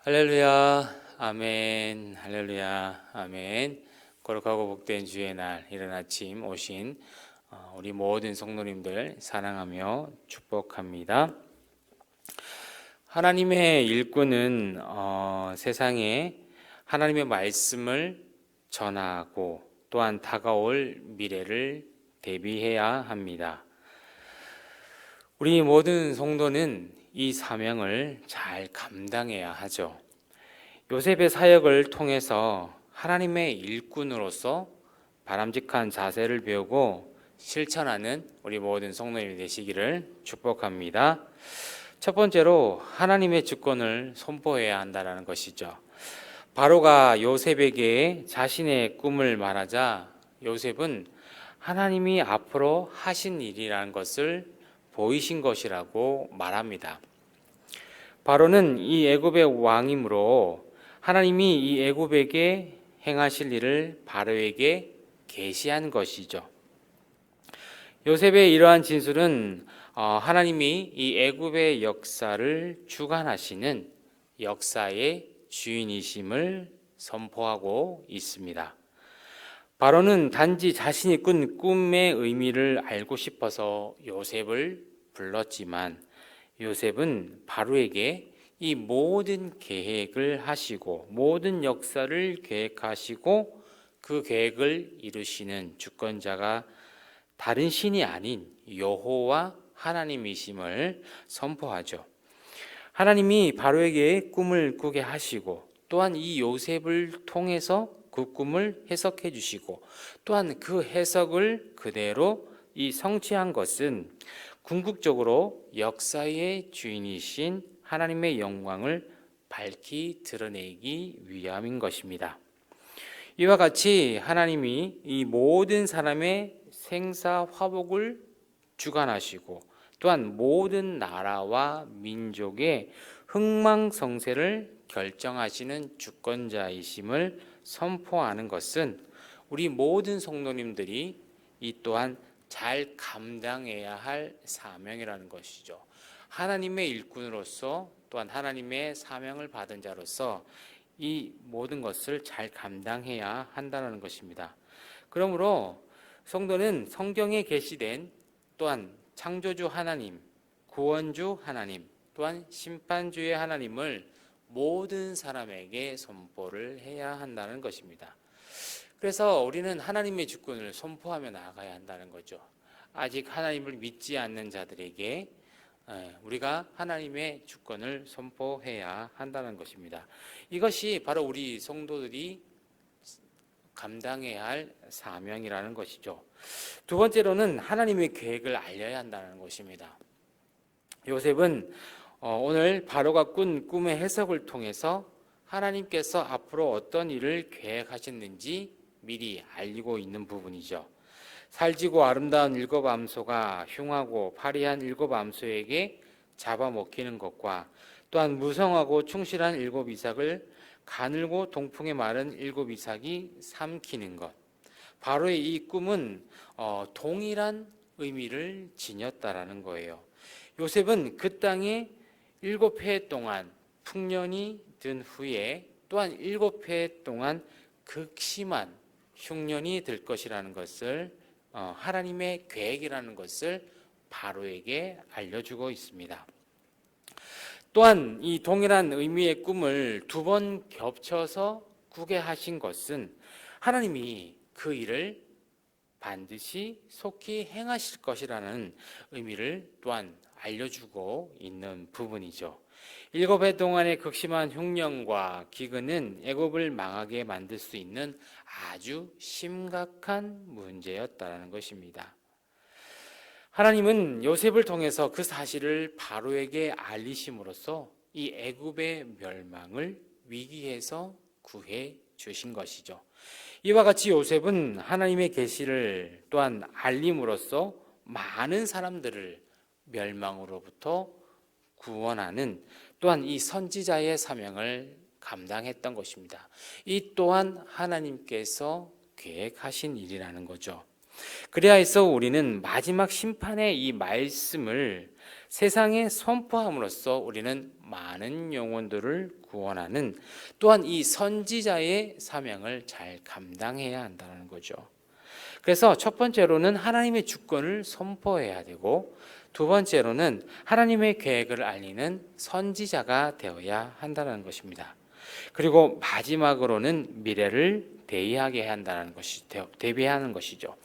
할렐루야, 아멘, 할렐루야, 아멘. 거룩하고 복된 주의 날, 이른 아침 오신 우리 모든 성도님들 사랑하며 축복합니다. 하나님의 일꾼은 세상에 하나님의 말씀을 전하고 또한 다가올 미래를 대비해야 합니다. 우리 모든 성도는 이 사명을 잘 감당해야 하죠. 요셉의 사역을 통해서 하나님의 일꾼으로서 바람직한 자세를 배우고 실천하는 우리 모든 성도님이 되시기를 축복합니다. 첫 번째로 하나님의 주권을 선포해야 한다는 것이죠. 바로가 요셉에게 자신의 꿈을 말하자 요셉은 하나님이 앞으로 하신 일이라는 것을 보이신 것이라고 말합니다. 바로는 이 애굽의 왕이므로 하나님이 이 애굽에게 행하실 일을 바로에게 계시한 것이죠. 요셉의 이러한 진술은 하나님이 이 애굽의 역사를 주관하시는 역사의 주인이심을 선포하고 있습니다. 바로는 단지 자신이 꾼 꿈의 의미를 알고 싶어서 요셉을 불렀지만 요셉은 바로에게 이 모든 계획을 하시고 모든 역사를 계획하시고 그 계획을 이루시는 주권자가 다른 신이 아닌 여호와 하나님이심을 선포하죠. 하나님이 바로에게 꿈을 꾸게 하시고 또한 이 요셉을 통해서 그 꿈을 해석해 주시고 또한 그 해석을 그대로 이 성취한 것은 궁극적으로 역사의 주인이신 하나님의 영광을 밝히 드러내기 위함인 것입니다. 이와 같이 하나님이 이 모든 사람의 생사 화복을 주관하시고 또한 모든 나라와 민족의 흥망성쇠를 결정하시는 주권자이심을 선포하는 것은 우리 모든 성도님들이 이 또한 잘 감당해야 할 사명이라는 것이죠. 하나님의 일꾼으로서 또한 하나님의 사명을 받은 자로서 이 모든 것을 잘 감당해야 한다는 것입니다. 그러므로 성도는 성경에 계시된 또한 창조주 하나님, 구원주 하나님, 또한 심판주의 하나님을 모든 사람에게 선포를 해야 한다는 것입니다. 그래서 우리는 하나님의 주권을 선포하며 나아가야 한다는 거죠. 아직 하나님을 믿지 않는 자들에게 우리가 하나님의 주권을 선포해야 한다는 것입니다. 이것이 바로 우리 성도들이 감당해야 할 사명이라는 것이죠. 두 번째로는 하나님의 계획을 알려야 한다는 것입니다. 요셉은 오늘 바로가 꾼 꿈의 해석을 통해서 하나님께서 앞으로 어떤 일을 계획하셨는지 미리 알리고 있는 부분이죠. 살지고 아름다운 일곱 암소가 흉하고 파리한 일곱 암소에게 잡아먹히는 것과 또한 무성하고 충실한 일곱 이삭을 가늘고 동풍에 마른 일곱 이삭이 삼키는 것. 바로의 이 꿈은 동일한 의미를 지녔다라는 거예요. 요셉은 그 땅에 7해 동안 풍년이 든 후에 또한 7해 동안 극심한 흉년이 들 것이라는 것을 하나님의 계획이라는 것을 바로에게 알려주고 있습니다. 또한 이 동일한 의미의 꿈을 2번 겹쳐서 꾸게 하신 것은 하나님이 그 일을 반드시 속히 행하실 것이라는 의미를 또한 알려주고 있는 부분이죠. 7해 동안의 극심한 흉년과 기근은 애굽을 망하게 만들 수 있는 아주 심각한 문제였다는 것입니다. 하나님은 요셉을 통해서 그 사실을 바로에게 알리심으로써 이 애굽의 멸망을 위기에서 구해 주신 것이죠. 이와 같이 요셉은 하나님의 계시를 또한 알림으로써 많은 사람들을 멸망으로부터 구원하는 또한 이 선지자의 사명을 감당했던 것입니다. 이 또한 하나님께서 계획하신 일이라는 거죠. 그리하여서 우리는 마지막 심판의 이 말씀을 세상에 선포함으로써 우리는 많은 영혼들을 구원하는 또한 이 선지자의 사명을 잘 감당해야 한다는 거죠. 그래서 첫 번째로는 하나님의 주권을 선포해야 되고, 두 번째로는 하나님의 계획을 알리는 선지자가 되어야 한다는 것입니다. 그리고 마지막으로는 미래를 대비하게 한다는 것이 대비하는 것이죠.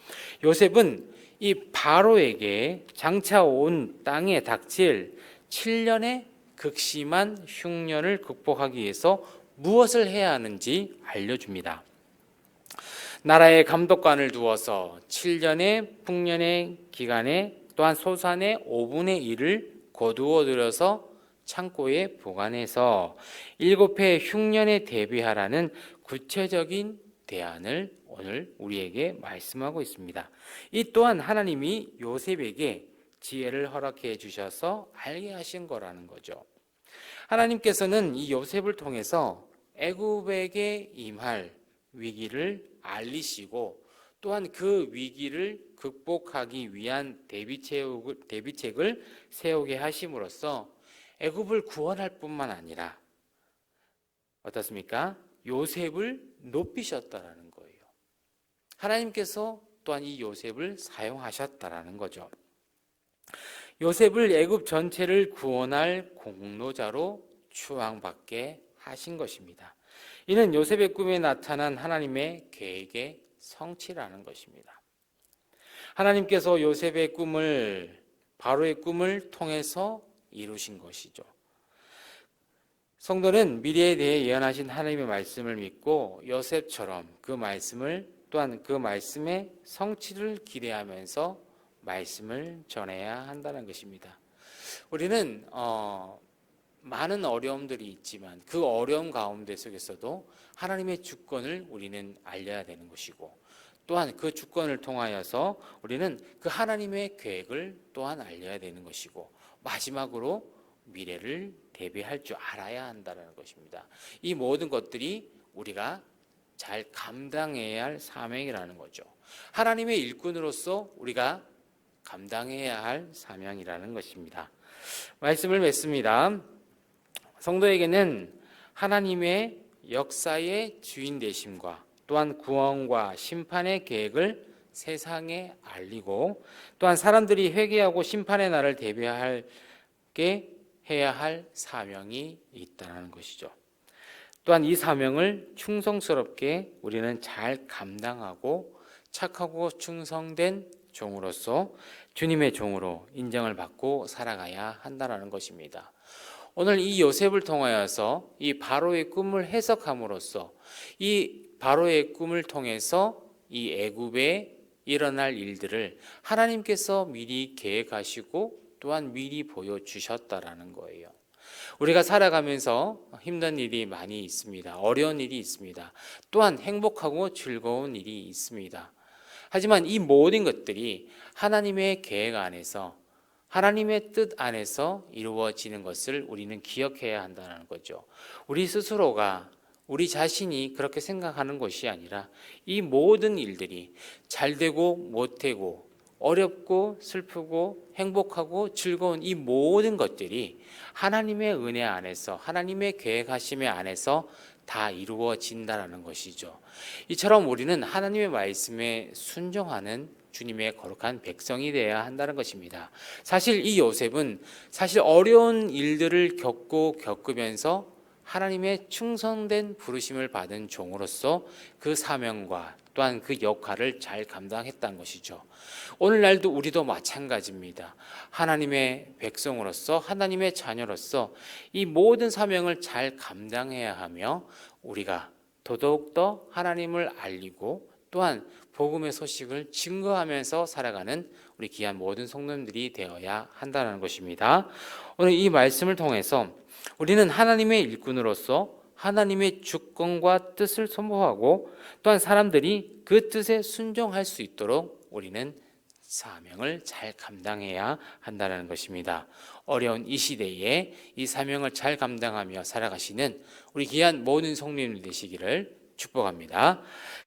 요셉은 이 바로에게 장차 온 땅에 닥칠 7년의 극심한 흉년을 극복하기 위해서 무엇을 해야 하는지 알려줍니다. 나라의 감독관을 두어서 7년의 풍년의 기간에 또한 소산의 5분의 1을 거두어 들여서 창고에 보관해서 7해 흉년에 대비하라는 구체적인 대안을 오늘 우리에게 말씀하고 있습니다. 이 또한 하나님이 요셉에게 지혜를 허락해 주셔서 알게 하신 거라는 거죠. 하나님께서는 이 요셉을 통해서 애굽에게 임할 위기를 알리시고, 또한 그 위기를 극복하기 위한 대비책을 세우게 하심으로써 애굽을 구원할 뿐만 아니라 어떻습니까? 요셉을 높이셨다라는 거예요. 하나님께서 또한 이 요셉을 사용하셨다라는 거죠. 요셉을 애굽 전체를 구원할 공로자로 추앙받게 하신 것입니다. 이는 요셉의 꿈에 나타난 하나님의 계획의 성취라는 것입니다. 하나님께서 요셉의 꿈을, 바로의 꿈을 통해서 이루신 것이죠. 성도는 미래에 대해 예언하신 하나님의 말씀을 믿고 요셉처럼 그 말씀을, 또한 그 말씀의 성취를 기대하면서 말씀을 전해야 한다는 것입니다. 우리는 많은 어려움들이 있지만 그 어려움 가운데 속에서도 하나님의 주권을 우리는 알려야 되는 것이고, 또한 그 주권을 통하여서 우리는 그 하나님의 계획을 또한 알려야 되는 것이고, 마지막으로 미래를 대비할 줄 알아야 한다는 것입니다. 이 모든 것들이 우리가 잘 감당해야 할 사명이라는 거죠. 하나님의 일꾼으로서 우리가 감당해야 할 사명이라는 것입니다. 말씀을 맺습니다. 성도에게는 하나님의 역사의 주인 되심과 또한 구원과 심판의 계획을 세상에 알리고, 또한 사람들이 회개하고 심판의 날을 대비하게 해야 할 사명이 있다는 것이죠. 또한 이 사명을 충성스럽게 우리는 잘 감당하고 착하고 충성된 종으로서 주님의 종으로 인정을 받고 살아가야 한다는 것입니다. 오늘 이 요셉을 통하여서 이 바로의 꿈을 해석함으로써 이 바로의 꿈을 통해서 이 애굽에 일어날 일들을 하나님께서 미리 계획하시고 또한 미리 보여주셨다라는 거예요. 우리가 살아가면서 힘든 일이 많이 있습니다. 어려운 일이 있습니다. 또한 행복하고 즐거운 일이 있습니다. 하지만 이 모든 것들이 하나님의 계획 안에서, 하나님의 뜻 안에서 이루어지는 것을 우리는 기억해야 한다는 거죠. 우리 스스로가, 우리 자신이 그렇게 생각하는 것이 아니라 이 모든 일들이 잘 되고 못 되고 어렵고 슬프고 행복하고 즐거운 이 모든 것들이 하나님의 은혜 안에서, 하나님의 계획하심의 안에서 다 이루어진다는 것이죠. 이처럼 우리는 하나님의 말씀에 순종하는 주님의 거룩한 백성이 되어야 한다는 것입니다. 사실 이 요셉은 사실 어려운 일들을 겪으면서 하나님의 충성된 부르심을 받은 종으로서 그 사명과 또한 그 역할을 잘 감당했다는 것이죠. 오늘날도 우리도 마찬가지입니다. 하나님의 백성으로서, 하나님의 자녀로서 이 모든 사명을 잘 감당해야 하며 우리가 더더욱더 하나님을 알리고 또한 복음의 소식을 증거하면서 살아가는 우리 귀한 모든 성도님들이 되어야 한다는 것입니다. 오늘 이 말씀을 통해서 우리는 하나님의 일꾼으로서 하나님의 주권과 뜻을 선포하고 또한 사람들이 그 뜻에 순종할 수 있도록 우리는 사명을 잘 감당해야 한다는 것입니다. 어려운 이 시대에 이 사명을 잘 감당하며 살아가시는 우리 귀한 모든 성도님들 되시기를 축복합니다.